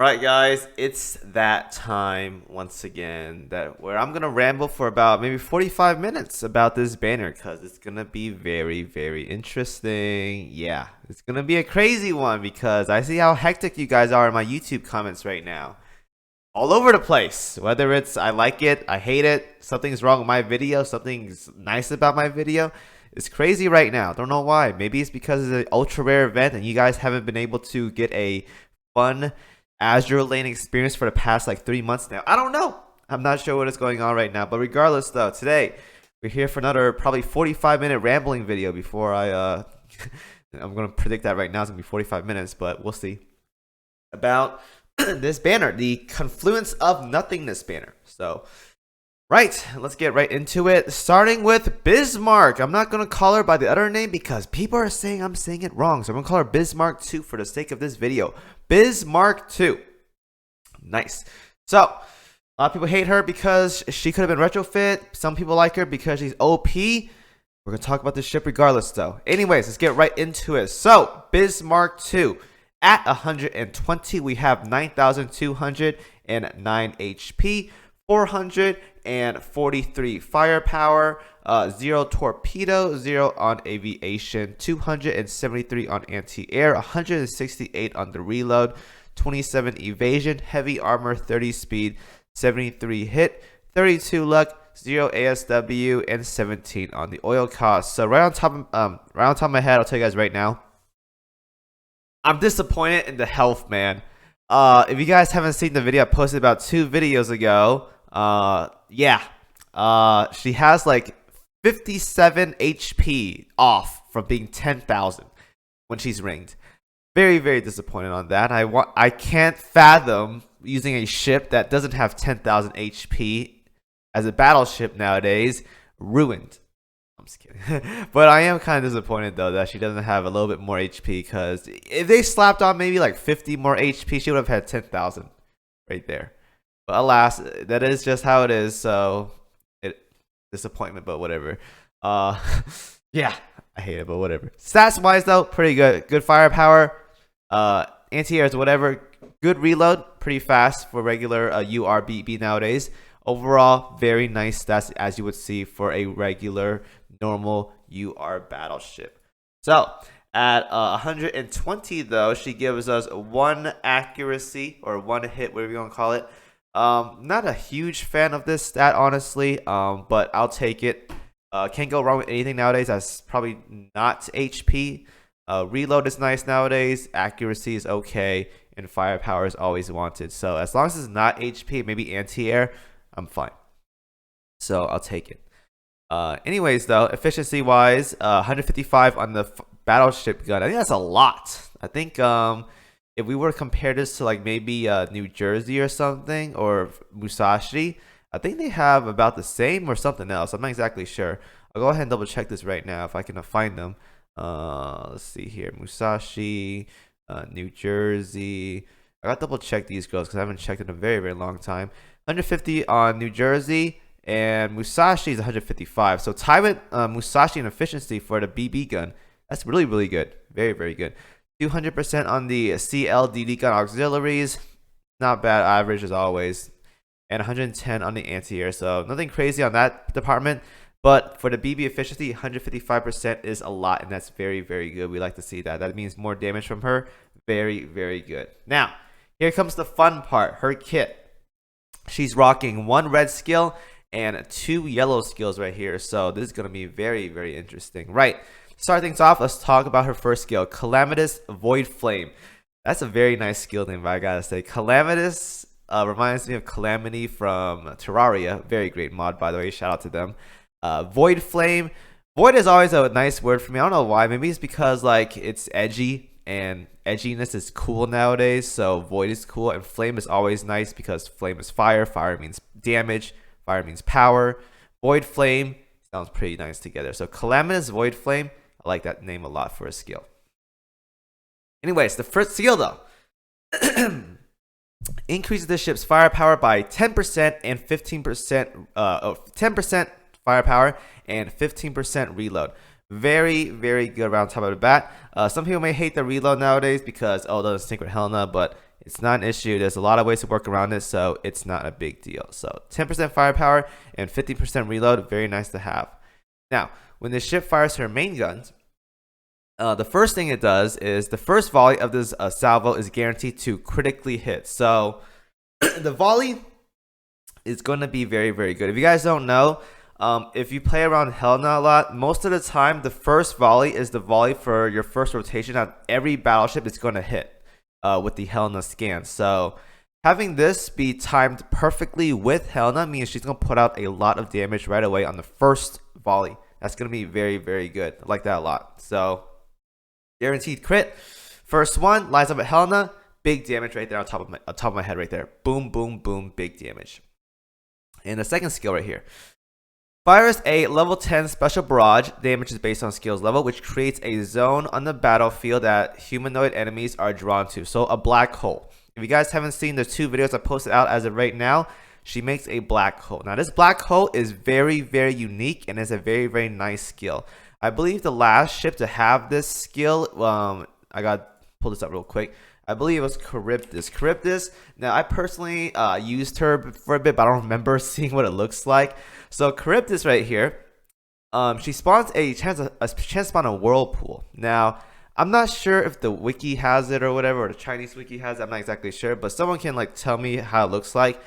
Right, guys, it's that time once again where I'm gonna ramble for about maybe 45 minutes about this banner because it's gonna be very, very interesting. Yeah, it's gonna be a crazy one because I see how hectic you guys are in my YouTube comments right now. All over the place. Whether it's I like it, I hate it, something's wrong with my video, something's nice about my video. It's crazy right now. Don't know why. Maybe it's because it's an ultra rare event and you guys haven't been able to get a fun Azure lane experience for the past like 3 months now. I don't know. I'm not sure what is going on right now. But regardless though, today we're here for another probably 45-minute rambling video before I'm gonna predict that right now it's gonna be 45 minutes, but we'll see. About this banner, the Confluence of Nothingness banner. So right, let's get right into it. Starting with Bismarck. I'm not going to call her by the other name because people are saying I'm saying it wrong. So I'm going to call her Bismarck 2 for the sake of this video. Bismarck 2. Nice. So, a lot of people hate her because she could have been retrofit. Some people like her because she's OP. We're going to talk about this ship regardless though. Anyways, let's get right into it. So, Bismarck 2. At 120, we have 9,209 HP. 443 firepower, 0 torpedo, 0 on aviation, 273 on anti-air, 168 on the reload, 27 evasion, heavy armor, 30 speed, 73 hit, 32 luck, 0 ASW, and 17 on the oil cost. So right on top of my head, I'll tell you guys right now, I'm disappointed in the health, man. If you guys haven't seen the video I posted about 2 videos ago, she has like 57 HP off from being 10,000 when she's ringed. Very, very disappointed on that. I can't fathom using a ship that doesn't have 10,000 HP as a battleship nowadays. Ruined. I'm just kidding. But I am kind of disappointed though that she doesn't have a little bit more HP, because if they slapped on maybe like 50 more HP, she would have had 10,000 right there. But alas, that is just how it is. So disappointment, but whatever. Yeah, I hate it, but whatever. Stats wise though, pretty good. Good firepower, anti-airs, whatever. Good reload, pretty fast for regular URBB nowadays. Overall, very nice stats as you would see for a regular normal UR battleship. So at 120 though, she gives us 1 accuracy or 1 hit, whatever you want to call it. Not a huge fan of this stat, honestly, but I'll take it. Can't go wrong with anything nowadays. That's probably not HP. Reload is nice nowadays. Accuracy is okay, and firepower is always wanted. So as long as it's not HP, maybe anti-air, I'm fine. So I'll take it. Anyways, though, efficiency wise, 155 on the battleship gun. I think that's a lot. I think if we were to compare this to like maybe New Jersey or something, or Musashi, I think they have about the same or something else. I'm not exactly sure. I'll go ahead and double check this right now if I can find them. Let's see here. Musashi, New Jersey. I got to double check these girls because I haven't checked in a very, very long time. 150 on New Jersey, and Musashi is 155. So tie with Musashi in efficiency for the BB gun. That's really, really good. Very, very good. 200% on the CLDD gun auxiliaries. Not bad average as always. And 110 on the anti-air. So nothing crazy on that department. But for the BB efficiency, 155% is a lot. And that's very, very good. We like to see that. That means more damage from her. Very, very good. Now, here comes the fun part. Her kit. She's rocking 1 red skill and 2 yellow skills right here. So this is going to be very, very interesting. Right. Start things off, let's talk about her first skill, Calamitous Void Flame. That's a very nice skill name, I gotta say. Calamitous reminds me of Calamity from Terraria. Very great mod, by the way. Shout out to them. Void Flame. Void is always a nice word for me. I don't know why. Maybe it's because like it's edgy, and edginess is cool nowadays. So Void is cool, and Flame is always nice because Flame is fire. Fire means damage. Fire means power. Void Flame sounds pretty nice together. So Calamitous Void Flame. I like that name a lot for a skill. Anyways, the first skill though increases the ship's firepower by 10% and 15%. 10% firepower and 15% reload. Very, very good around top of the bat. Some people may hate the reload nowadays because it doesn't sync with Helena, but It's not an issue. There's a lot of ways to work around it, so it's not a big deal. So 10% firepower and 50% reload, very nice to have. Now, when the ship fires her main guns, the first thing it does is the first volley of this salvo is guaranteed to critically hit. So the volley is going to be very, very good. If you guys don't know, if you play around Helena a lot, most of the time the first volley is the volley for your first rotation on every battleship it's going to hit with the Helena scan. So having this be timed perfectly with Helena means she's going to put out a lot of damage right away on the first volley. That's going to be very, very good. I like that a lot. So guaranteed crit. First one lines up at Helena. Big damage right there on top of my head right there. Boom, boom, boom. Big damage. And the second skill right here. Fires a level 10 special barrage. Damage is based on skills level, which creates a zone on the battlefield that humanoid enemies are drawn to. So a black hole. If you guys haven't seen the 2 videos I posted out as of right now, she makes a black hole. Now this black hole is very, very unique and is a very, very nice skill. I believe the last ship to have this skill, I got to pull this up real quick. I believe it was Charybdis. Now, I personally used her for a bit, but I don't remember seeing what it looks like. So, Charybdis right here, she spawns a chance to spawn a whirlpool. Now, I'm not sure if the wiki has it or whatever, or the Chinese wiki has it. I'm not exactly sure, but someone can like tell me how it looks like.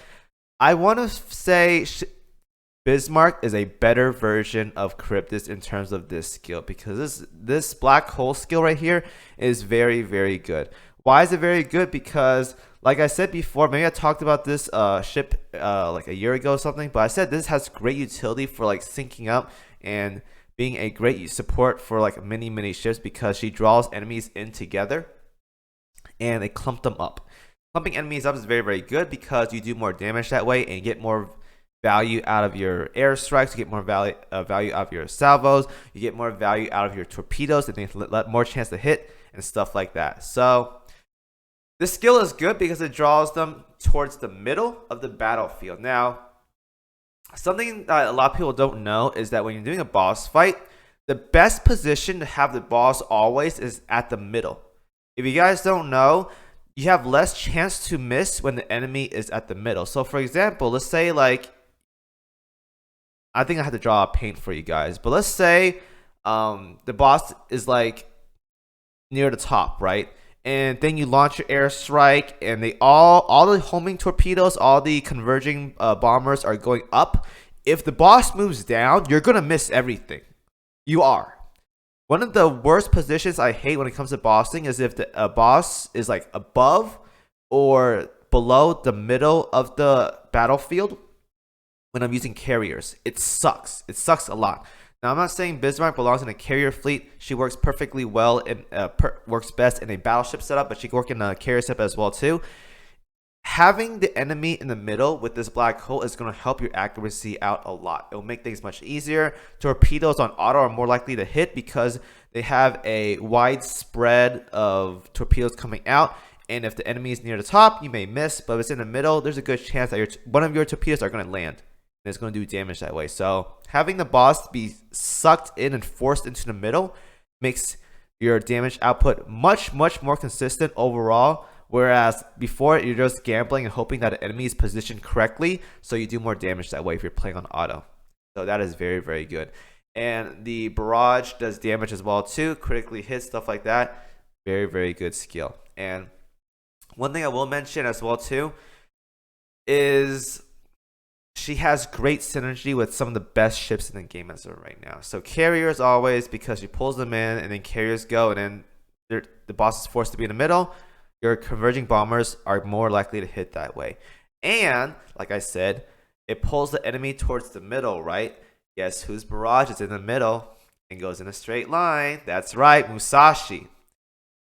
I want to say Bismarck is a better version of Charybdis in terms of this skill, because this black hole skill right here is very, very good. Why is it very good? Because, like I said before, maybe I talked about this ship like a year ago or something, but I said this has great utility for like syncing up and being a great support for like many ships, because she draws enemies in together and they clump them up. Clumping enemies up is very, very good because you do more damage that way and get more value out of your airstrikes, you get more value out of your salvos, you get more value out of your torpedoes, and they let more chance to hit and stuff like that. So this skill is good because it draws them towards the middle of the battlefield. Now, something that a lot of people don't know is that when you're doing a boss fight, the best position to have the boss always is at the middle. If you guys don't know, you have less chance to miss when the enemy is at the middle. So for example, let's say like, I think I have to draw a paint for you guys, but let's say the boss is like near the top, right? And then you launch your airstrike, and they all the homing torpedoes, all the converging bombers are going up. If the boss moves down, you're gonna miss everything. You are. One of the worst positions I hate when it comes to bossing is if the boss is like above or below the middle of the battlefield. When I'm using carriers, it sucks. It sucks a lot. Now, I'm not saying Bismarck belongs in a carrier fleet. She works perfectly well and works best in a battleship setup, but she can work in a carrier setup as well too. Having the enemy in the middle with this black hole is going to help your accuracy out a lot. It will make things much easier. Torpedoes on auto are more likely to hit because they have a wide spread of torpedoes coming out. And if the enemy is near the top, you may miss. But if it's in the middle, there's a good chance that one of your torpedoes are going to land. And it's going to do damage that way. So having the boss be sucked in and forced into the middle makes your damage output much more consistent overall. Whereas before, you're just gambling and hoping that the enemy is positioned correctly, so you do more damage that way if you're playing on auto. So that is very, very good. And the barrage does damage as well too, critically hits, stuff like that. Very, very good skill. And one thing I will mention as well too is she has great synergy with some of the best ships in the game as of right now. So carriers always, because she pulls them in and then carriers go, and then the boss is forced to be in the middle. Your converging bombers are more likely to hit that way. And like I said, it pulls the enemy towards the middle, right? Guess whose barrage is in the middle and goes in a straight line? That's right, Musashi.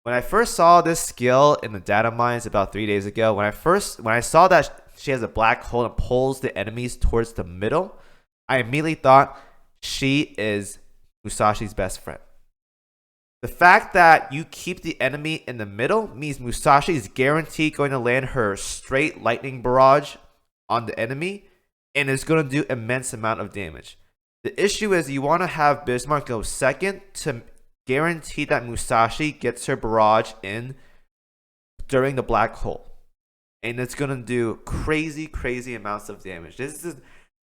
When I first saw this skill in the data mines about 3 days ago, when I saw that she has a black hole and pulls the enemies towards the middle, I immediately thought she is Musashi's best friend. The fact that you keep the enemy in the middle means Musashi is guaranteed going to land her straight lightning barrage on the enemy and is going to do immense amount of damage. The issue is you want to have Bismarck go second to guarantee that Musashi gets her barrage in during the black hole. and it's gonna do crazy amounts of damage. This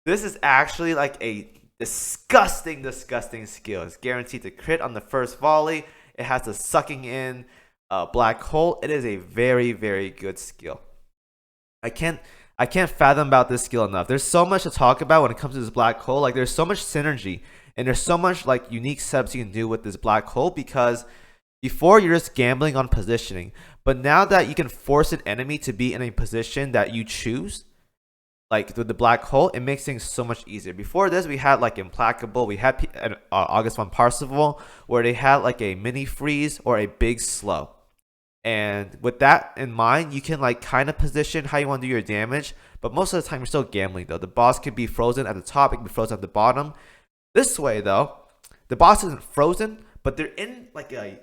is actually like a disgusting skill. It's guaranteed to crit on the first volley. It has the sucking in black hole. It is a very good skill. I can't fathom about this skill enough. There's so much to talk about when it comes to this black hole. Like, there's so much synergy, and there's so much like unique setups you can do with this black hole, because before you're just gambling on positioning, but now that you can force an enemy to be in a position that you choose, like with the black hole, it makes things so much easier. Before this, we had like Implacable, we had August von Parsifal, where they had like a mini freeze or a big slow. And with that in mind, you can like kind of position how you want to do your damage, but most of the time you're still gambling though. The boss could be frozen at the top, it can be frozen at the bottom. This way though, the boss isn't frozen, but they're in like a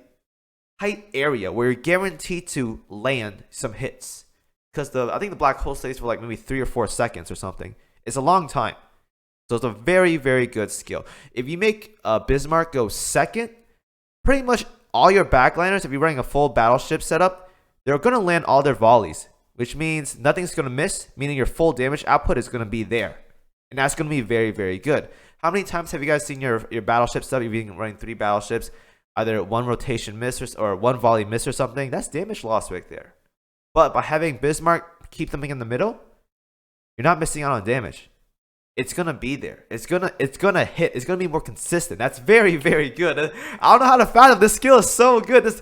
tight area where you're guaranteed to land some hits. Because I think the black hole stays for like maybe 3 or 4 seconds or something. It's a long time. So it's a very good skill. If you make Bismarck go second, pretty much all your backliners, if you're running a full battleship setup, they're going to land all their volleys, which means nothing's going to miss, meaning your full damage output is going to be there. And that's going to be very good. How many times have you guys seen your battleship setup? You've been running 3 battleships, either one rotation miss or one volley miss or something. That's damage loss right there. But by having Bismarck keep something in the middle, you're not missing out on damage. It's gonna be there. It's gonna hit. It's gonna be more consistent. That's very good. I don't know how to fathom this skill. Is so good.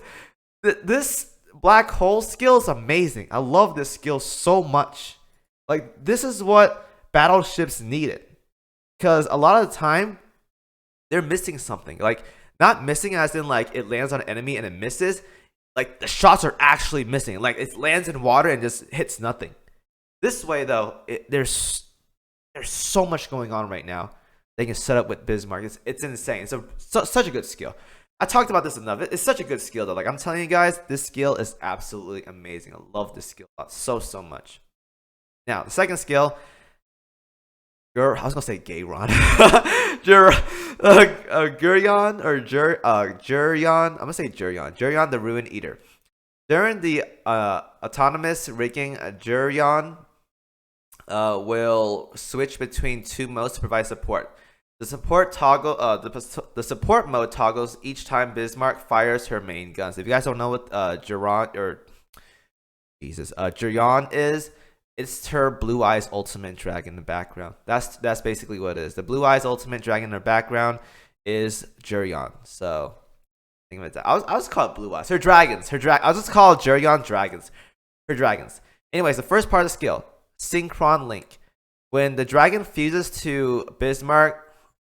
This black hole skill is amazing. I love this skill so much. Like, this is what battleships needed, because a lot of the time they're missing something. Like, not missing as in like it lands on an enemy and it misses. Like, the shots are actually missing. Like, it lands in water and just hits nothing. This way, though, there's so much going on right now they can set up with Bismarck. It's insane. It's such a good skill. I talked about this enough. It's such a good skill, though. Like, I'm telling you guys, this skill is absolutely amazing. I love this skill a lot, so much. Now, the second skill, I was gonna say Gayron. Gurion or Jurion. I'm gonna say Jurion. Jurion the Ruin Eater. During the autonomous rigging, Jurion will switch between 2 modes to provide support. The support toggle, the support mode toggles each time Bismarck fires her main guns. If you guys don't know what Jurion is, it's her Blue Eyes Ultimate Dragon in the background. That's basically what it is. The Blue Eyes Ultimate Dragon in her background is Jurion. So think of it that. I was called Blue Eyes. Her dragons. I was just called Jurion dragons. Her dragons. Anyways, the first part of the skill, Synchron Link. When the dragon fuses to Bismarck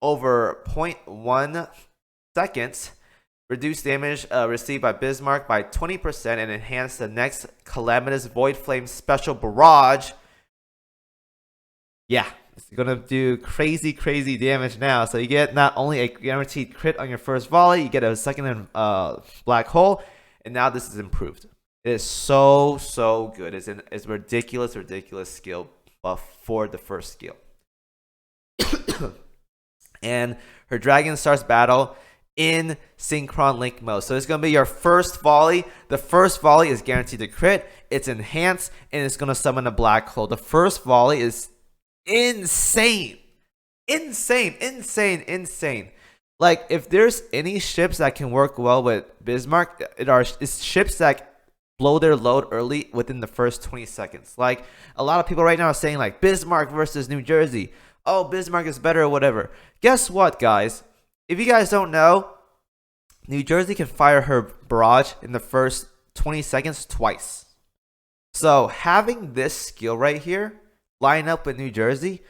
over 0.1 seconds, reduce damage received by Bismarck by 20% and enhance the next Calamitous Void Flame Special Barrage. Yeah, it's gonna do crazy damage now. So you get not only a guaranteed crit on your first volley, you get a second black hole, and now this is improved. It is so good. It's ridiculous skill buff for the first skill. And her dragon starts battle in Synchron Link mode. So it's going to be your first volley. The first volley is guaranteed to crit. It's enhanced, and it's going to summon a black hole. The first volley is insane. Like, if there's any ships that can work well with Bismarck, it's ships that blow their load early within the first 20 seconds. Like, a lot of people right now are saying, like, Bismarck versus New Jersey. Oh, Bismarck is better or whatever. Guess what, guys? If you guys don't know, New Jersey can fire her barrage in the first 20 seconds twice. So having this skill right here line up with New Jersey,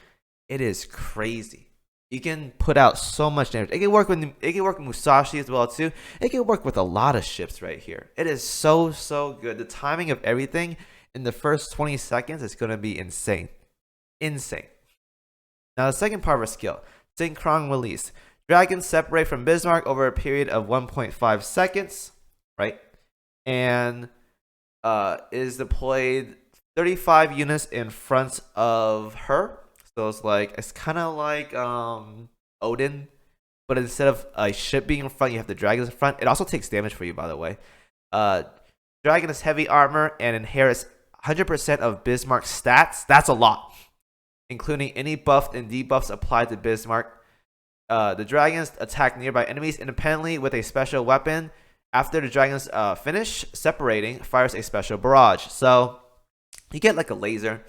it is crazy. You can put out so much damage. It can work with Musashi as well too. It can work with a lot of ships right here. It is so good. The timing of everything in the first 20 seconds is going to be insane. Now the second part of our skill, Synchron Release. Dragons separate from Bismarck over a period of 1.5 seconds, right? And is deployed 35 units in front of her. So it's kind of like Odin, but instead of a ship being in front, you have the dragons in front. It also takes damage for you, by the way. Dragon has heavy armor and inherits 100% of Bismarck's stats. That's a lot, including any buff and debuffs applied to Bismarck. The dragons attack nearby enemies independently with a special weapon. After the dragons finish separating, fires a special barrage. So you get like a laser.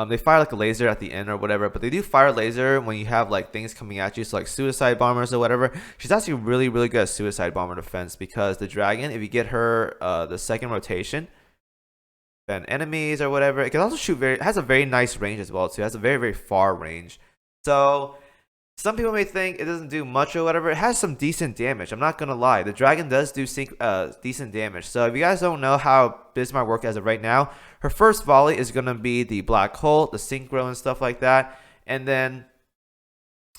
They fire like a laser at the end or whatever, but they do fire laser when you have like things coming at you, so like suicide bombers or whatever. She's actually really, really good at suicide bomber defense, because the dragon, if you get her the second rotation, then enemies or whatever, it can also shoot it has a very nice range as well too. It has a very, very far range. So some people may think it doesn't do much or whatever. It has some decent damage. I'm not gonna lie. The dragon does do decent damage. So if you guys don't know how Bismarck works as of right now, her first volley is gonna be the black hole, the synchro and stuff like that, and then,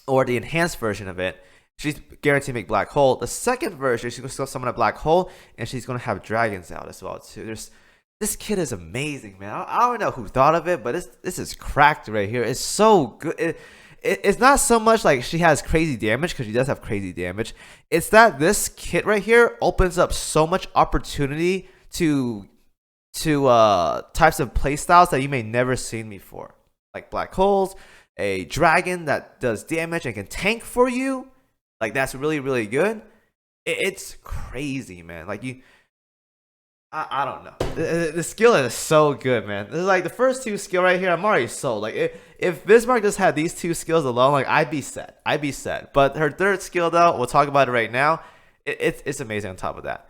or the enhanced version of it, she's guaranteed to make black hole. The second version, she's gonna summon a black hole, and she's gonna have dragons out as well too. This kid is amazing, man. I don't know who thought of it, but this is cracked right here. It's so good. It's not so much like she has crazy damage, because she does have crazy damage. It's that this kit right here opens up so much opportunity to types of playstyles that you may never seen before, like black holes, a dragon that does damage and can tank for you. Like, that's really, really good. It's crazy, man. Like, I don't know. The skill is so good, man. This is like the first two skill right here. I'm already sold. Like, if Bismarck just had these two skills alone, like, I'd be set. But her third skill, though, we'll talk about it right now. It's amazing on top of that.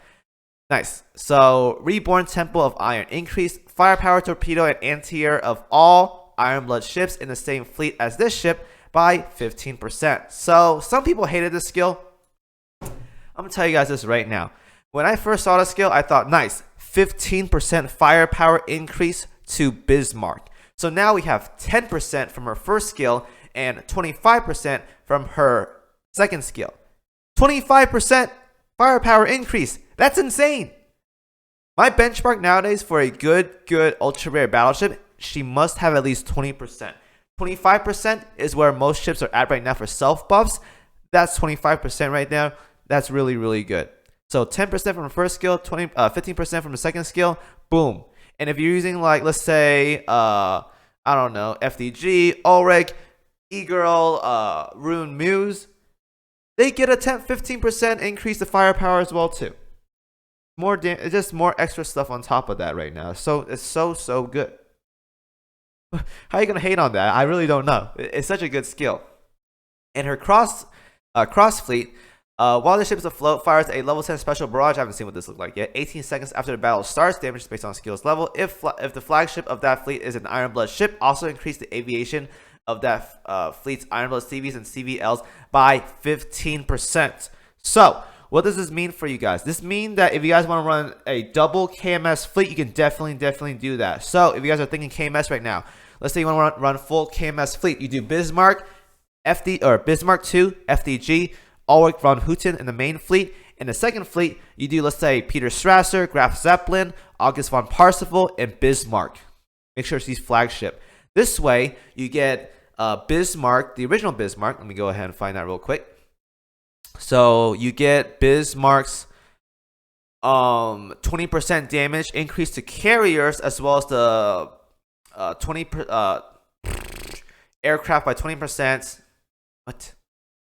Nice. So, Reborn Temple of Iron. Increase firepower, torpedo, and anti-air of all Ironblood ships in the same fleet as this ship by 15%. So, some people hated this skill. I'm going to tell you guys this right now. When I first saw the skill, I thought, nice, 15% firepower increase to Bismarck. So now we have 10% from her first skill and 25% from her second skill. 25% firepower increase. That's insane. My benchmark nowadays for a good ultra rare battleship, she must have at least 20%. 25% is where most ships are at right now for self buffs. That's 25% right now. That's really, really good. So 10% from the first skill, 15% from the second skill, boom. And if you're using, like, let's say, I don't know, FDG, Ulrich, E-Girl, Rune Muse, they get a 15% increase to firepower as well too. It's just more extra stuff on top of that right now. So it's so good. How are you gonna hate on that? I really don't know. It's such a good skill. And her cross fleet. While the ship is afloat, fires a level 10 special barrage. I haven't seen what this looks like yet. 18 seconds after the battle starts, damage is based on skills level. If the flagship of that fleet is an Ironblood ship, also increase the aviation of that fleet's Ironblood CVs and CVLs by 15%. So, what does this mean for you guys? This means that if you guys want to run a double KMS fleet, you can definitely do that. So, if you guys are thinking KMS right now, let's say you want to run full KMS fleet. You do Bismarck, Bismarck 2, FDG, Ulrich von Hutten in the main fleet. In the second fleet, you do, let's say, Peter Strasser, Graf Zeppelin, August von Parsifal, and Bismarck. Make sure she's flagship. This way, you get Bismarck, the original Bismarck. Let me go ahead and find that real quick. So you get Bismarck's 20% damage increase to carriers, as well as the aircraft by 20%. What?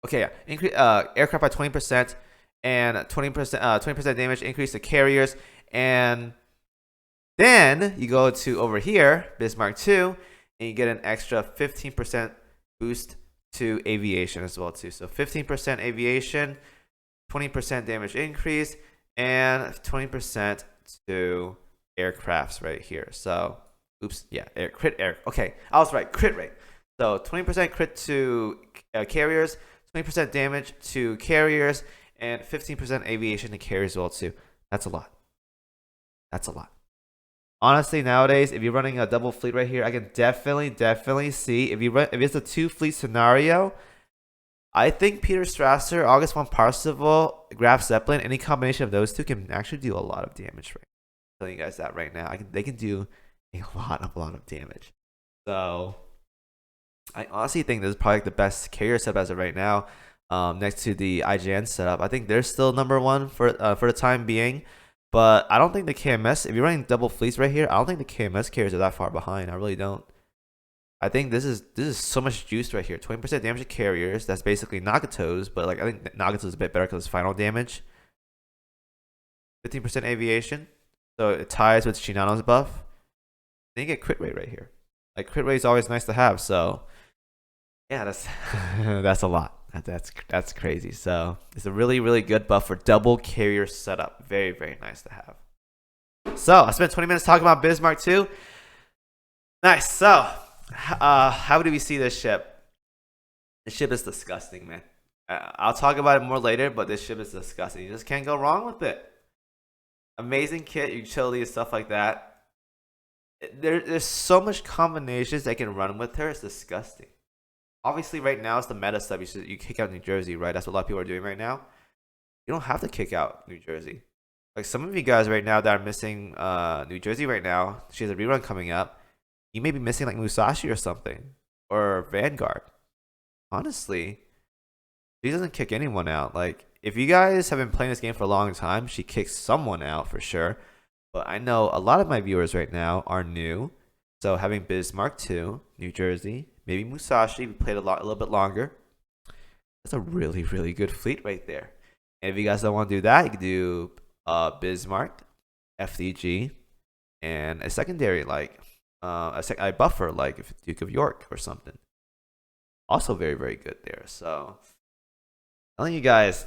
Okay, yeah. Increase aircraft by 20% and 20% damage increase to carriers, and then you go to over here, Bismarck 2, and you get an extra 15% boost to aviation as well too. So 15% aviation, 20% damage increase, and 20% to aircrafts right here. So, oops, yeah, crit air. Okay, I was right, crit rate. So 20% crit to carriers, 20% damage to carriers, and 15% aviation to carriers as well too. That's a lot. That's a lot. Honestly, nowadays, if you're running a double fleet right here, I can definitely see if it's a 2 fleet scenario. I think Peter Strasser, August von Parsifal, Graf Zeppelin, any combination of those two can actually do a lot of damage. Right, I'm telling you guys that right now. They can do a lot of damage. So I honestly think this is probably the best carrier setup as of right now, next to the IGN setup. I think they're still number one for the time being. But I don't think the KMS, if you're running double fleets right here, I don't think the KMS carriers are that far behind. I really don't. I think this is so much juice right here. 20% damage to carriers. That's basically Nagato's, but like I think Nagato's a bit better because it's final damage. 15% aviation, so it ties with Shinano's buff. Then you get crit rate right here. Like crit rate is always nice to have. So yeah, that's that's a lot. That's crazy. So it's a really good buff for double carrier setup. Very nice to have. So I spent 20 minutes talking about Bismarck 2. Nice. So how do we see this ship? This ship is disgusting, man. I'll talk about it more later, but this ship is disgusting. You just can't go wrong with it. Amazing kit, utility, and stuff like that. There's so much combinations that can run with her. It's disgusting. Obviously, right now it's the meta stuff. You kick out New Jersey, right? That's what a lot of people are doing right now. You don't have to kick out New Jersey. Like some of you guys right now that are missing New Jersey right now, she has a rerun coming up. You may be missing like Musashi or something, or Vanguard. Honestly, she doesn't kick anyone out. Like if you guys have been playing this game for a long time, she kicks someone out for sure. But I know a lot of my viewers right now are new, so having Bismarck 2, New Jersey, maybe Musashi, we played a little bit longer. That's a really good fleet right there. And if you guys don't want to do that, you can do Bismarck, FDG, and a secondary like a buffer like Duke of York or something. Also very good there. So telling you guys,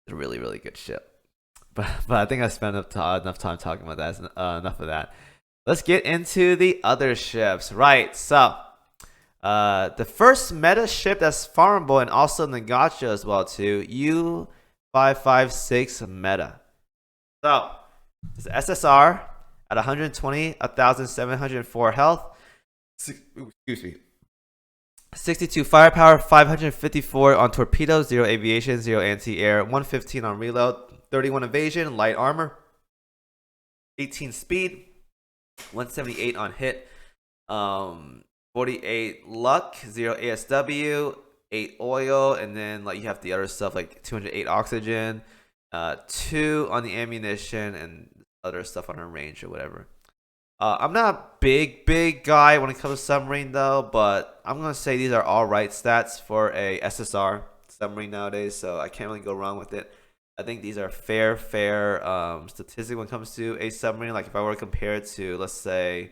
it's a really good ship. But I think I spent enough time talking about that. Enough of that. Let's get into the other ships. Right. So the first meta ship that's farmable and also in the gacha as well too. U556 meta. So it's SSR at 120, 1,704 health. Excuse me. 62 firepower, 554 on torpedoes, 0 aviation, 0 anti-air, 115 on reload, 31 evasion, light armor, 18 speed, 178 on hit, 48 luck, 0 ASW, 8 oil, and then like you have the other stuff like 208 oxygen, 2 on the ammunition, and other stuff on her range or whatever. I'm not a big guy when it comes to submarine though, but I'm gonna say these are all right stats for a SSR submarine nowadays, so I can't really go wrong with it. I think these are fair statistics when it comes to a submarine. Like if I were to compare it to, let's say,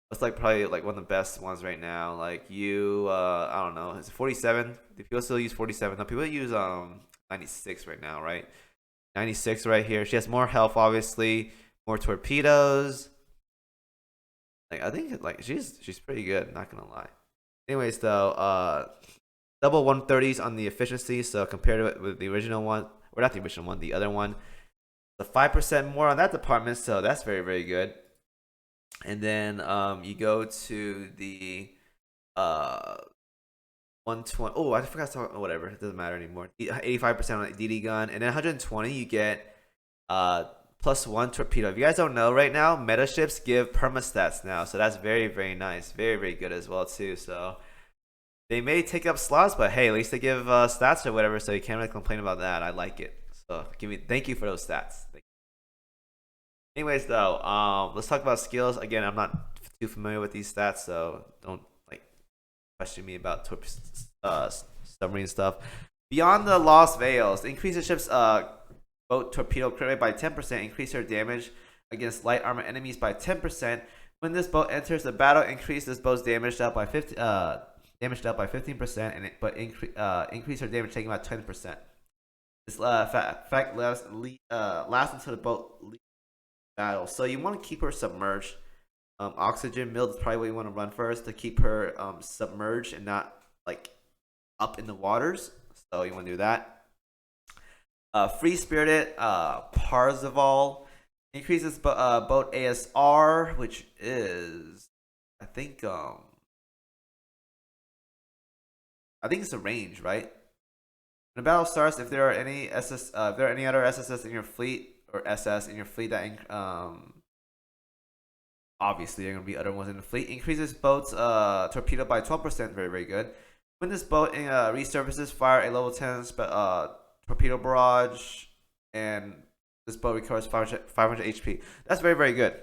what's like probably like one of the best ones right now, like I don't know, is it 47? Do people still use 47? No, people use 96 right now, right? 96 right here. She has more health, obviously, more torpedoes. Like I think like she's pretty good, not gonna lie. Anyways though, double 130s on the efficiency, so compared to it with the original one, or not the original one, the other one, the 5% more on that department, so that's very good. And then you go to the 120. Oh, I forgot to talk. Whatever, it doesn't matter anymore. 85% on the DD gun, and then 120 you get +1 torpedo. If you guys don't know right now, meta ships give perma stats now, so that's very nice, very good as well too. So they may take up slots, but hey, at least they give stats or whatever, so you can't really complain about that. I like it. So thank you for those stats. Anyways though, let's talk about skills. Again, I'm not too familiar with these stats, so don't like question me about submarine stuff. Beyond the Lost Veils, increase the ship's boat torpedo crit rate by 10%, increase her damage against light armor enemies by 10%. When this boat enters the battle, increase this boat's damage up by 15%, and increase her damage taken by 10%. This fact lasts until the boat leaves battle. So you want to keep her submerged. Oxygen milled is probably what you want to run first to keep her submerged and not like up in the waters. So you want to do that. Free Spirited Parzival increases boat ASR, which is I think it's a range, right? When the battle starts, if there are any other SSS in your fleet or SS in your fleet that obviously there are gonna be other ones in the fleet. Increases boat's torpedo by 12%, very good. When this boat resurfaces, fire a level 10 torpedo barrage, and This boat recovers 500 HP. That's very, very good.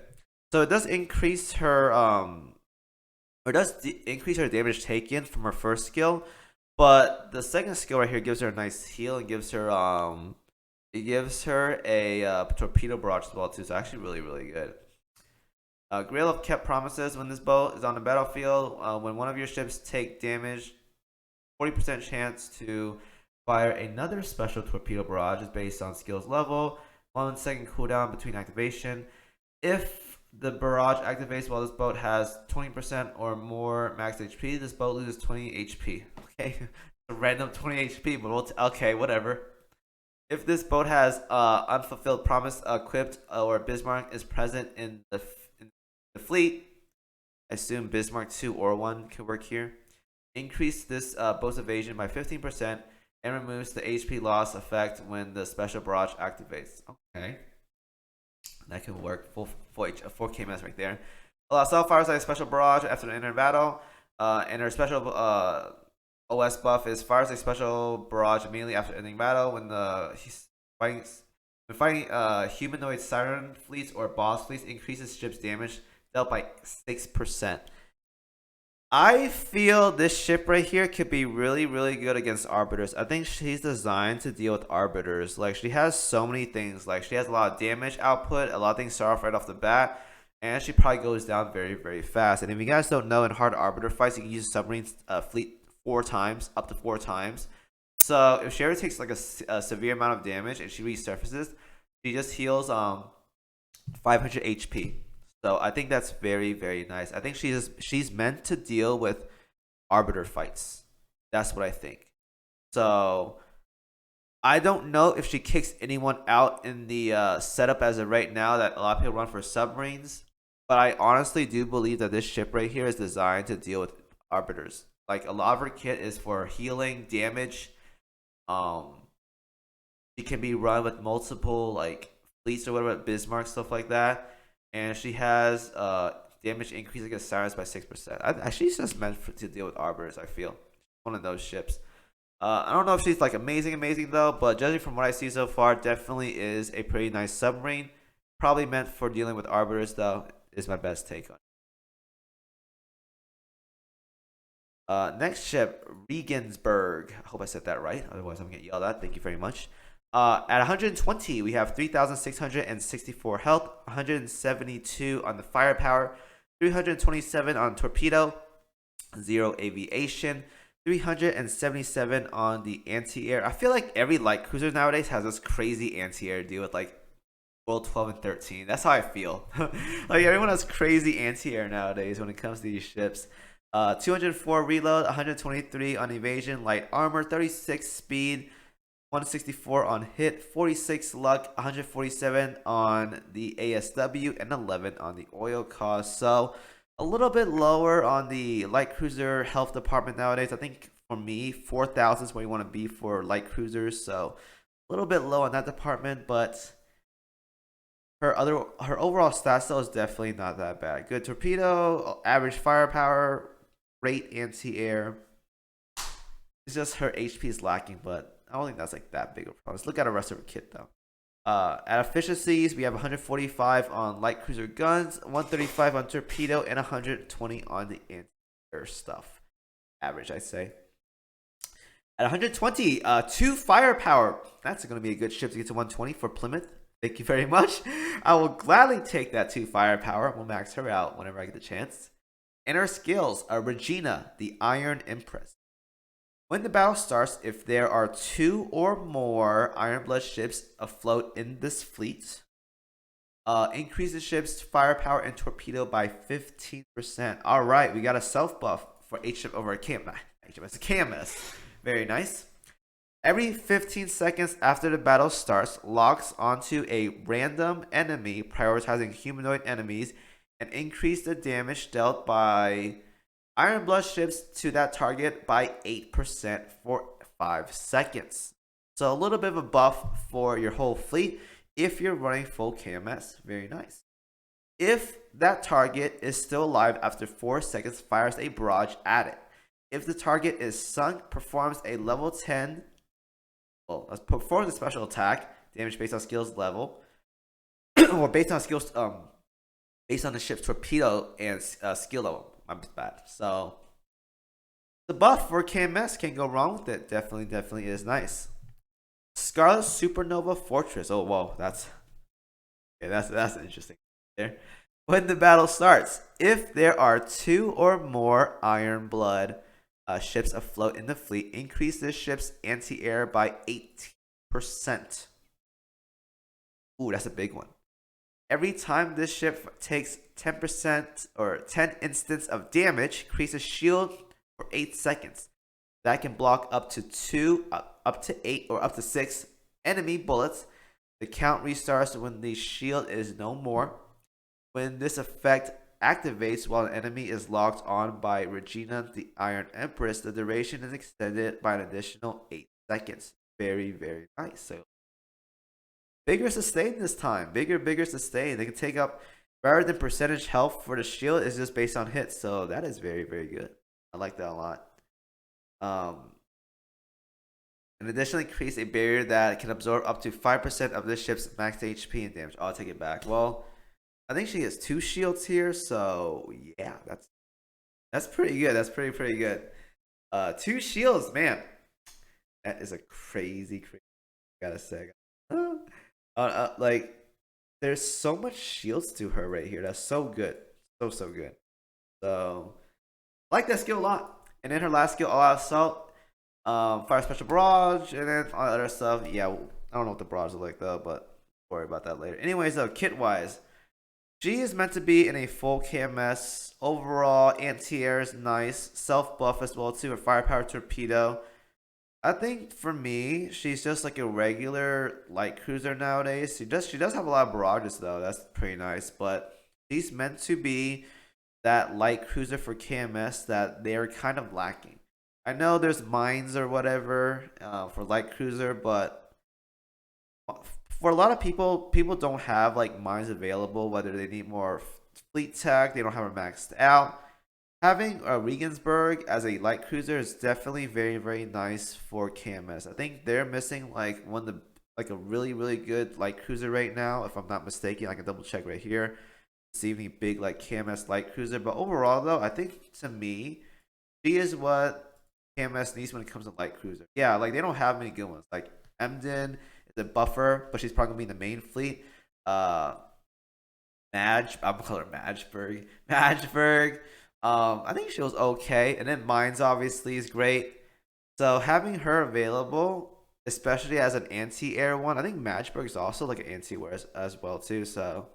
So it does increase her or does increase her damage taken from her first skill, but the second skill right here gives her a nice heal and gives her it gives her a torpedo barrage as well too. So actually really, really good. Grail of kept promises. When this boat is on the battlefield, when one of your ships take damage, 40% chance to fire another special torpedo barrage is based on skills level. 1 second cooldown between activation. If the barrage activates while this boat has 20% or more max HP, this boat loses 20 HP. Okay, a random 20 HP, but okay, whatever. If this boat has unfulfilled promise equipped or Bismarck is present in the fleet, I assume Bismarck 2 or 1 could work here. Increase this boat's evasion by 15% and removes the HP loss effect when the special barrage activates. Okay, that can work. Full KMS right there. Self fires like a special barrage after the inner battle, and her special OS buff is fires a special barrage immediately after ending battle when he's fighting humanoid siren fleets or boss fleets. Increases ship's damage dealt by 6%. I feel this ship right here could be really, really good against arbiters. I think she's designed to deal with arbiters. Like, she has so many things. Like, she has a lot of damage output, a lot of things start off right off the bat, and she probably goes down very, very fast. And if you guys don't know, in hard arbiter fights, you can use submarine fleet 4 times, up to 4 times. So if she ever takes like a severe amount of damage and she resurfaces, she just heals 500 HP. So I think that's very, very nice. I think she's meant to deal with arbiter fights. That's what I think. So I don't know if she kicks anyone out in the setup as of right now that a lot of people run for submarines. But I honestly do believe that this ship right here is designed to deal with arbiters. Like, a lot of her kit is for healing, damage. She can be run with multiple like fleets or whatever, Bismarck, stuff like that. And she has damage increase against sirens by 6%. She's just meant to deal with arbiters, I feel. One of those ships. I don't know if she's like amazing though, but judging from what I see so far, definitely is a pretty nice submarine. Probably meant for dealing with arbiters though, is my best take on it. Next ship, Regensburg. I hope I said that right. Otherwise, I'm going to get yelled at. Thank you very much. At 120, we have 3,664 health, 172 on the firepower, 327 on torpedo, 0 aviation, 377 on the anti-air. I feel like every light cruiser nowadays has this crazy anti-air deal with like World 12 and 13. That's how I feel. Like, everyone has crazy anti-air nowadays when it comes to these ships. 204 reload, 123 on evasion, light armor, 36 speed, 164 on hit, 46 luck, 147 on the ASW, and 11 on the oil cost. So a little bit lower on the light cruiser health department nowadays. I think for me, 4,000 is where you want to be for light cruisers. So a little bit low on that department, but her overall stat still is definitely not that bad. Good torpedo, average firepower, great anti-air. It's just her HP is lacking, but I don't think that's like that big of a problem. Let's look at the rest of her kit though. At efficiencies, we have 145 on light cruiser guns, 135 on torpedo, and 120 on the anti-air stuff. Average, I'd say. At 120, 2 firepower. That's going to be a good ship to get to 120 for Plymouth. Thank you very much. I will gladly take that 2 firepower. We'll max her out whenever I get the chance. And her skills are Regina, the Iron Empress. When the battle starts, if there are 2 or more Iron Blood ships afloat in this fleet, increase the ship's firepower and torpedo by 15%. All right, we got a self buff for H-ship over a KMS. Very nice. Every 15 seconds after the battle starts, locks onto a random enemy, prioritizing humanoid enemies, and increase the damage dealt by Iron Blood ships to that target by 8% for 5 seconds. So a little bit of a buff for your whole fleet if you're running full KMS. Very nice. If that target is still alive after 4 seconds, fires a barrage at it. If the target is sunk, performs a special attack, damage based on skills level, or based on skills, based on the ship's torpedo and skill level. My bad. So the buff for KMS, can't go wrong with it. Definitely is nice. Scarlet Supernova Fortress. Oh whoa, that's interesting. There. When the battle starts, if there are 2 or more Iron Blood ships afloat in the fleet, increase this ship's anti-air by 18%. Ooh, that's a big one. Every time this ship takes 10% or 10 instance of damage, increase a shield for 8 seconds. That can block up to 2, up to 8, or up to 6 enemy bullets. The count restarts when the shield is no more. When this effect activates while an enemy is locked on by Regina the Iron Empress, the duration is extended by an additional 8 seconds. Very nice. So bigger sustain this time. Bigger sustain. They can take up rather than percentage health for the shield is just based on hits. So that is very good. I like that a lot. And additionally increase a barrier that can absorb up to 5% of this ship's max HP and damage. Oh, I'll take it back. Well, I think she has 2 shields here, so yeah, that's pretty good. That's pretty good. 2 shields, man. That is a crazy. Gotta say, like there's so much shields to her right here. That's so good, so good. So I like that skill a lot. And then her last skill, All Out Assault, fire special barrage, and then all other stuff. Yeah, I don't know what the barrage is like though, but worry about that later. Anyways, though, kit wise. She is meant to be in a full KMS. Overall, anti-air is nice. Self-buff as well too. A firepower torpedo. I think for me, she's just like a regular light cruiser nowadays. She does have a lot of barrages though. That's pretty nice. But she's meant to be that light cruiser for KMS that they're kind of lacking. I know there's mines or whatever for light cruiser, but for a lot of people don't have like mines available, whether they need more fleet tech, they don't have it maxed out. Having a Regensburg as a light cruiser is definitely very nice for KMS. I think they're missing like a really good light cruiser right now, if I'm not mistaken. I can double check right here. See any big like KMS light cruiser, but overall though, I think to me, she is what KMS needs when it comes to light cruiser. Yeah, like they don't have many good ones. Like Emden the buffer, but she's probably gonna be in the main fleet. I'm gonna call her Madgeburg. I think she was okay, and then Mines obviously is great. So having her available, especially as an anti-air one, I think Madgeburg is also like an anti-air as well too. So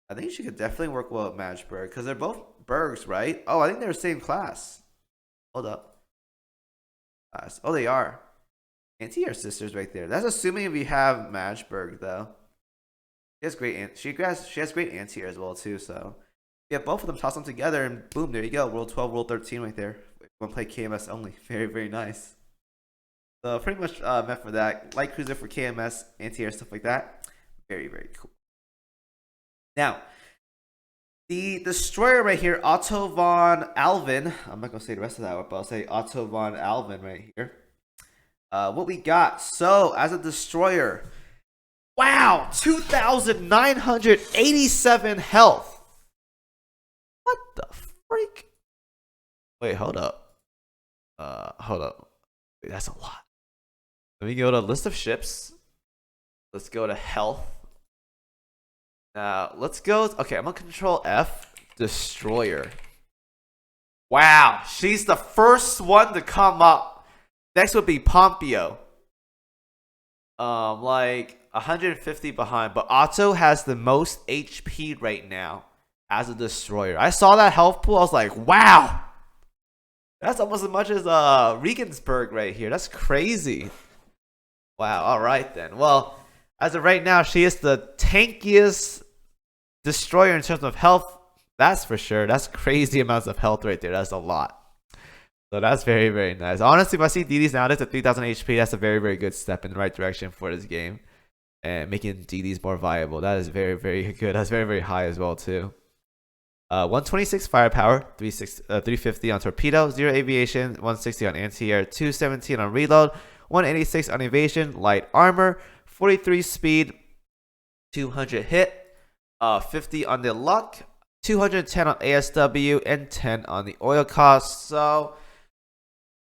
I think she could definitely work well with Madgeburg because they're both Bergs, right? Oh, I think they're the same class. Hold up. Oh, they are. Anti-air sisters right there. That's assuming if you have Madgeburg though. She has great anti-air as well too. So yeah, both of them, toss them together, and boom, there you go. World 12, World 13 right there. If you want to play KMS only, very nice. So pretty much meant for that. Light cruiser for KMS, anti-air stuff like that. Very cool. Now, the destroyer right here, Otto von Alven. I'm not gonna say the rest of that, but I'll say Otto von Alven right here. What we got? So as a destroyer, wow, 2,987 health. What the freak? Wait, hold up. Wait, that's a lot. Let me go to list of ships. Let's go to health. Now let's go. Okay, I'm gonna control F. Destroyer. Wow, she's the first one to come up. Next would be Pompeo. Like 150 behind, but Otto has the most HP right now as a destroyer. I saw that health pool. I was like, wow, that's almost as much as Regensburg right here. That's crazy. Wow. All right then. Well, as of right now, she is the tankiest destroyer in terms of health. That's for sure. That's crazy amounts of health right there. That's a lot. So that's very nice. Honestly, if I see DDs nowadays at 3,000 HP, that's a very good step in the right direction for this game. And making DDs more viable. That is very good. That's very high as well too. 126 firepower, 350 on torpedo, 0 aviation, 160 on anti-air, 217 on reload, 186 on evasion, light armor, 43 speed, 200 hit, 50 on the luck, 210 on ASW, and 10 on the oil cost. So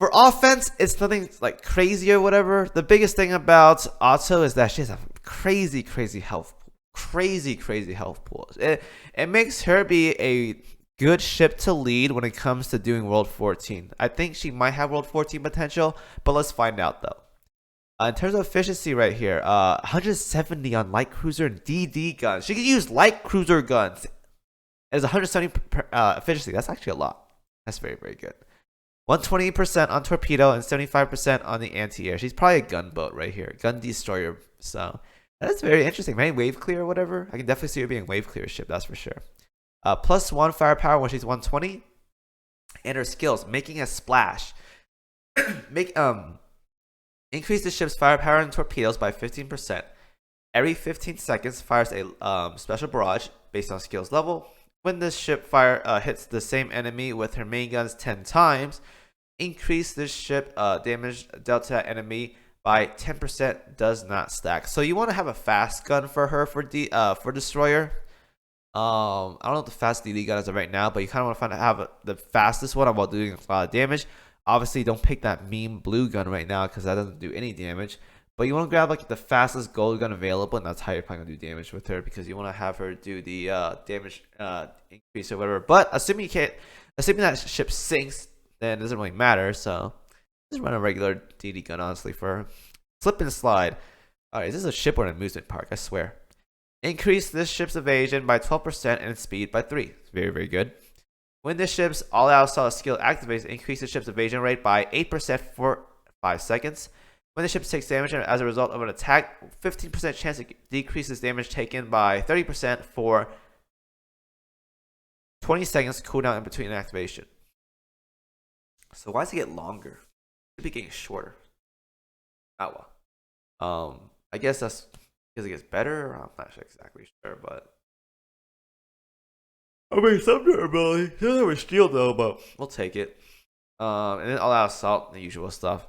for offense, it's nothing like crazy or whatever. The biggest thing about Otto is that she has a crazy health pool. Crazy health pools. It makes her be a good ship to lead when it comes to doing World 14. I think she might have World 14 potential, but let's find out though. In terms of efficiency right here, 170 on light cruiser and DD guns. She can use light cruiser guns. It's 170 efficiency. That's actually a lot. That's very good. 120% on torpedo and 75% on the anti-air. She's probably a gunboat right here. Gun destroyer. So that's very interesting. Maybe wave clear or whatever. I can definitely see her being a wave clear ship. That's for sure. +1 firepower when she's 120. And her skills. Making a splash. Increase the ship's firepower and torpedoes by 15%. Every 15 seconds fires a special barrage based on skills level. When this ship hits the same enemy with her main guns 10 times, increase this ship damage delta enemy by 10%. Does not stack. So you want to have a fast gun for her for destroyer. I don't know what the fast DD gun is right now, but you kind of want to have the fastest one while doing a lot of damage. Obviously, don't pick that meme blue gun right now because that doesn't do any damage. But you want to grab like the fastest gold gun available, and that's how you're probably gonna do damage with her because you want to have her do the damage increase or whatever. But assuming that ship sinks, then it doesn't really matter. So just run a regular DD gun, honestly, for her. Slip and slide. All right, is this a ship or an amusement park? I swear. Increase this ship's evasion by 12% and speed by 3. Very good. When this ship's all-out solid skill activates, increase the ship's evasion rate by 8% for 5 seconds. When the ship takes damage as a result of an attack, 15% chance it decreases damage taken by 30% for 20 seconds cooldown in between activation. So why does it get longer? It should be getting shorter. Oh well. I guess that's because it gets better. I'm not exactly sure, but I mean, some durability. It doesn't have steel though, but we'll take it. And then all-out assault, the usual stuff.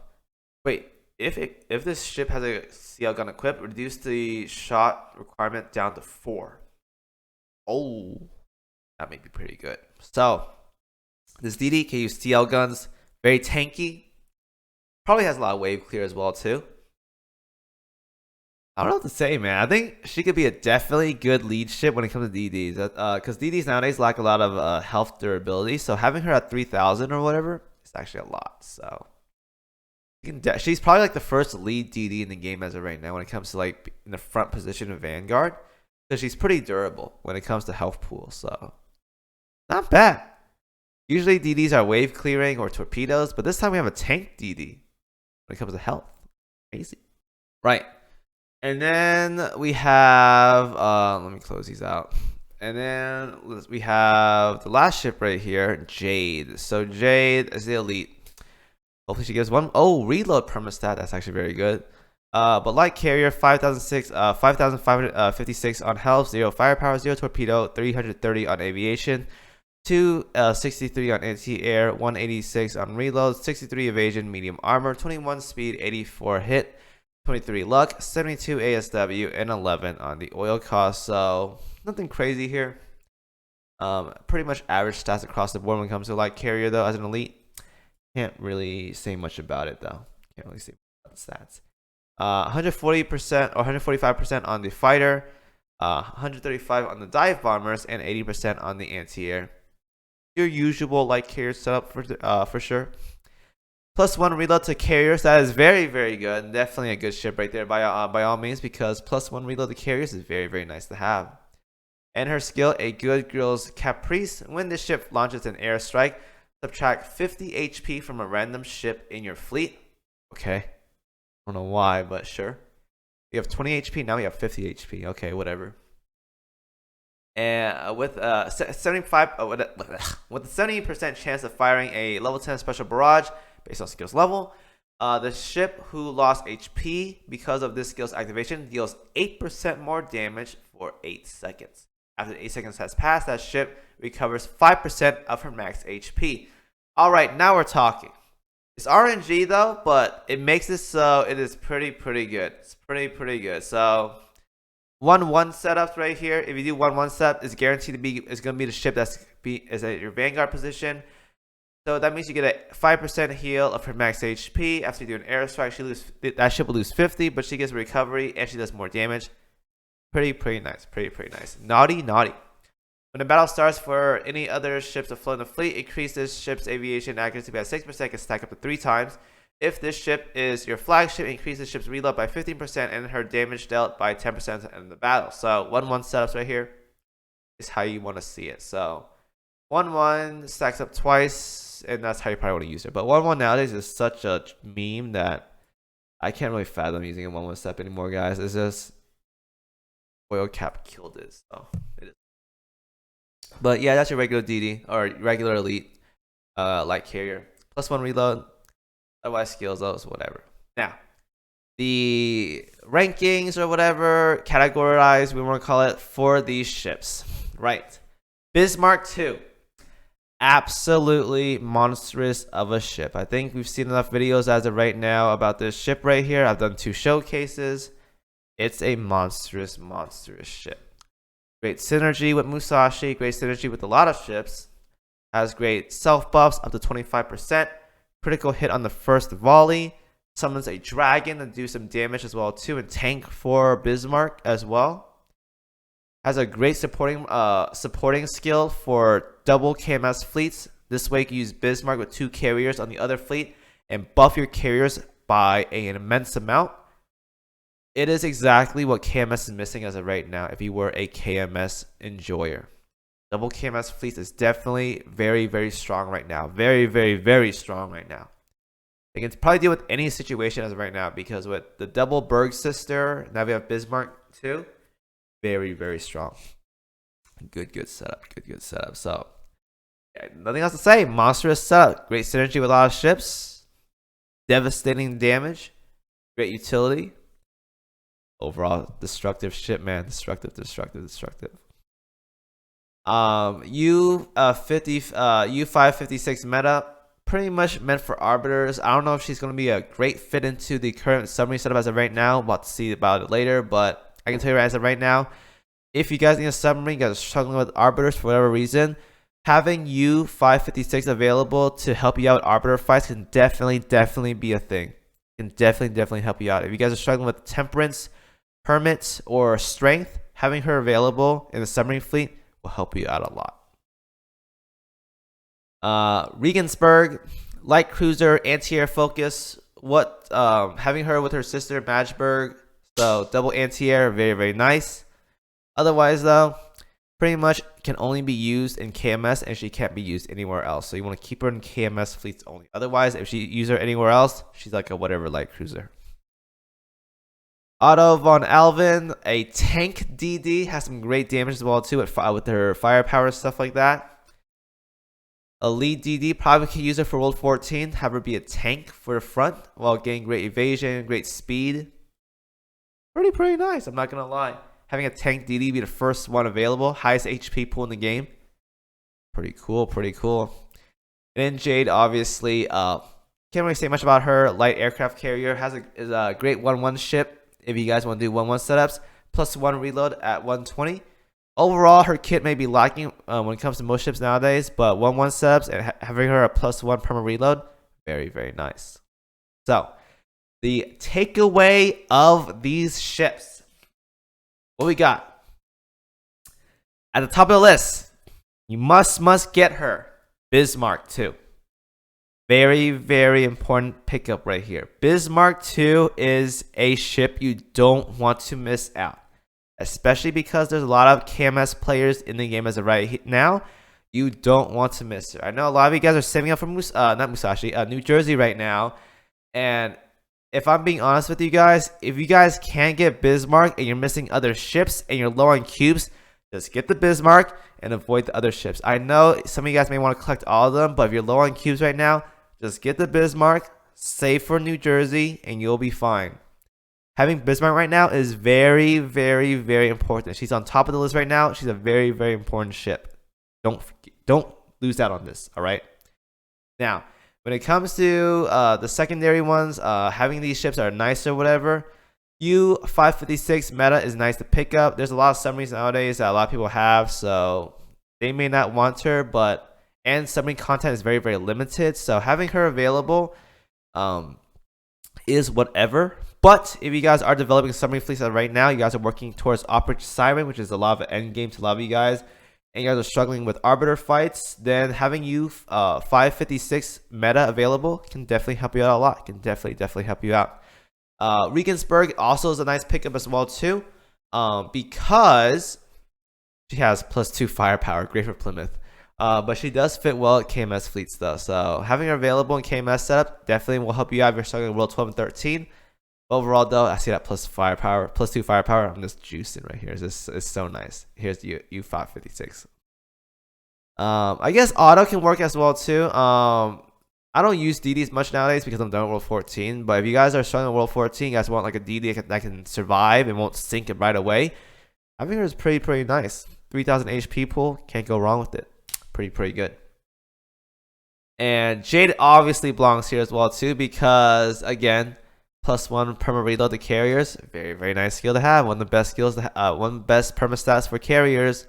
Wait, if this ship has a CL gun equipped, reduce the shot requirement down to 4. Oh, that may be pretty good. So this DD can use CL guns. Very tanky. Probably has a lot of wave clear as well too. I don't know what to say, man. I think she could be a definitely good lead ship when it comes to DDs. Because DDs nowadays lack a lot of health durability. So having her at 3,000 or whatever is actually a lot. So she's probably like the first lead DD in the game as of right now when it comes to like in the front position of Vanguard. Because she's pretty durable when it comes to health pool. So not bad. Usually DDs are wave clearing or torpedoes. But this time we have a tank DD when it comes to health. Crazy. Right. And then we have, let me close these out. And then we have the last ship right here, Jade. So Jade is the elite. Hopefully she gives one. Oh, reload permastat. That's actually very good. But light carrier, 5,556 on health, 0 firepower, 0 torpedo, 330 on aviation, 263 on anti-air, 186 on reload, 63 evasion, medium armor, 21 speed, 84 hit. 23 luck, 72 ASW, and 11 on the oil cost. So nothing crazy here. Pretty much average stats across the board when it comes to light carrier though. As an elite, can't really say much about it though. Can't really say about the stats. 140% or 145% on the fighter, 135 on the dive bombers, and 80% on the anti-air. Your usual light carrier setup for sure. +1 reload to carriers. That is very good. Definitely a good ship right there by all means, because +1 reload to carriers is very nice to have. And her skill, a good girl's caprice. When this ship launches an airstrike, subtract 50 HP from a random ship in your fleet. Okay. I don't know why, but sure. We have 20 HP, now we have 50 HP. Okay, whatever. And with a 70% chance of firing a level 10 special barrage based on skills level, the ship who lost HP because of this skill's activation deals 8% more damage for 8 seconds. After 8 seconds has passed, that ship recovers 5% of her max HP. Alright, now we're talking. It's RNG though, but it makes it so it is pretty good. It's pretty good. So 1-1 setups right here. If you do 1-1 setup, it's guaranteed to be gonna be the ship is at your vanguard position. So that means you get a 5% heal of her max HP. After you do an airstrike, that ship will lose 50, but she gets recovery and she does more damage. Pretty nice. Pretty nice. Naughty. When the battle starts for any other ships to float in the fleet, increase this ship's aviation accuracy by 6%, can stack up to 3 times. If this ship is your flagship, increase the ship's reload by 15% and her damage dealt by 10% in the battle. So 1-1 setups right here is how you want to see it. So 1-1 stacks up twice, and that's how you probably want to use it. But 1-1 nowadays is such a meme that I can't really fathom using a 1-1 step anymore, guys. It's just oil cap killed it. So it is. But yeah, that's your regular DD or regular elite light carrier. +1 reload. Otherwise, skills, those, whatever. Now, the rankings or whatever, categorized, we want to call it, for these ships. Right. Bismarck Two. Absolutely monstrous of a ship. I think we've seen enough videos as of right now about this ship right here. I've done 2 showcases. It's a monstrous ship. Great synergy with Musashi. Great synergy with a lot of ships. Has great self buffs up to 25%. Critical hit on the first volley. Summons a dragon to do some damage as well too, and tank for Bismarck as well. Has a great supporting skill for double KMS fleets. This way you can use Bismarck with 2 carriers on the other fleet and buff your carriers by an immense amount. It is exactly what KMS is missing as of right now if you were a KMS enjoyer. Double KMS fleets is definitely very strong right now. Very strong right now. They can probably deal with any situation as of right now, because with the double Berg sister, now we have Bismarck too. Very strong. Good setup. Good setup. So yeah, nothing else to say. Monstrous setup. Great synergy with a lot of ships. Devastating damage. Great utility. Overall destructive ship, man. Destructive. U556 meta, pretty much meant for arbiters. I don't know if she's going to be a great fit into the current submarine setup as of right now. We'll have to see about it later, but I can tell you as of right now, if you guys need a submarine, you guys are struggling with arbiters for whatever reason, having U556 available to help you out with arbiter fights can definitely be a thing. Can definitely help you out. If you guys are struggling with temperance, hermit, or strength, having her available in the submarine fleet will help you out a lot. Regensburg, light cruiser, anti-air focus. Having her with her sister Magdeburg, so double anti-air, very nice. Otherwise though, pretty much can only be used in KMS and she can't be used anywhere else. So you want to keep her in KMS fleets only. Otherwise, if you use her anywhere else, she's like a whatever light cruiser. Otto von Alvensleben, a tank DD, has some great damage as well too with her firepower and stuff like that. Elite DD, probably can use her for World 14, have her be a tank for the front while getting great evasion, great speed. Pretty nice, I'm not gonna lie. Having a tank DD be the first one available, highest HP pool in the game. Pretty cool. And then Jade, obviously, can't really say much about her. Light aircraft carrier, is a great 1-1 ship. If you guys want to do 1-1 setups, +1 reload at 120. Overall, her kit may be lacking when it comes to most ships nowadays, but 1-1 setups and having her a +1 perma reload, very nice. So, the takeaway of these ships. What we got? At the top of the list, you must get her. Bismarck Two. Very important pickup right here. Bismarck 2 is a ship you don't want to miss out, especially because there's a lot of KMS players in the game as of right now. You don't want to miss her. I know a lot of you guys are saving up for New Jersey right now, and if I'm being honest with you guys, if you guys can't get Bismarck and you're missing other ships and you're low on cubes, just get the Bismarck and avoid the other ships. I know some of you guys may want to collect all of them, but if you're low on cubes right now, just get the Bismarck, save for New Jersey, and you'll be fine. Having Bismarck right now is very important. She's on top of the list right now. She's a very important ship. Don't lose out on this, all right? Now, when it comes to the secondary ones, having these ships are nice or whatever, U556 meta is nice to pick up. There's a lot of submarines nowadays that a lot of people have, so they may not want her, and submarine content is very, very limited, so having her available is whatever. But if you guys are developing submarine fleets right now, you guys are working towards Operation Siren, which is a lot of an end game to a lot of you guys, and you guys are struggling with arbiter fights, then having you 556 meta available can definitely help you out a lot. Can definitely help you out. Regensburg also is a nice pickup as well too, because she has +2 firepower, great for Plymouth. But she does fit well at KMS fleets though, so having her available in KMS setup definitely will help you out if you're struggling with World 12 and 13. Overall though, I see that +2 firepower. I'm just juicing right here. This is so nice. Here's the U556. I guess auto can work as well too. I don't use DDs much nowadays because I'm done with World 14. But if you guys are struggling with World 14, you guys want like a DD that can survive and won't sink it right away, I think it's pretty nice. 3000 HP pool, can't go wrong with it. Pretty good. And Jade obviously belongs here as well too because again, +1 perma reload to carriers, very nice skill to have. One of the best skills, one of the best perma stats for carriers.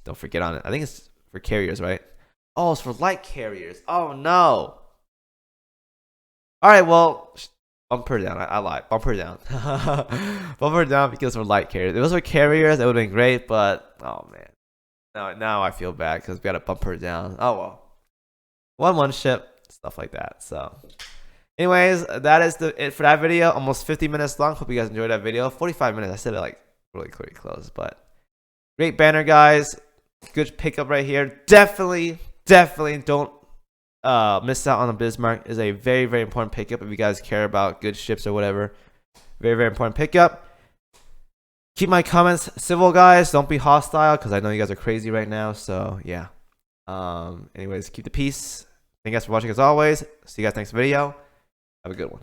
Don't forget on it. I think it's for carriers, right? Oh, it's for light carriers. Oh no. All right, well, bump her down. I lied. Bump her down. Bump her down because we're light carriers. If it was for carriers, it would have been great, but oh man. Now I feel bad because we got to bump her down. Oh well. One ship, stuff like that. So anyways, that is it for that video. Almost 50 minutes long. Hope you guys enjoyed that video. 45 minutes. I said it like really close, but great banner, guys. Good pickup right here. Definitely don't miss out on the Bismarck. Is a very important pickup if you guys care about good ships or whatever. Very important pickup. Keep my comments civil, guys. Don't be hostile because I know you guys are crazy right now. So yeah. Anyways, keep the peace. Thank you guys for watching as always. See you guys next video. Have a good one.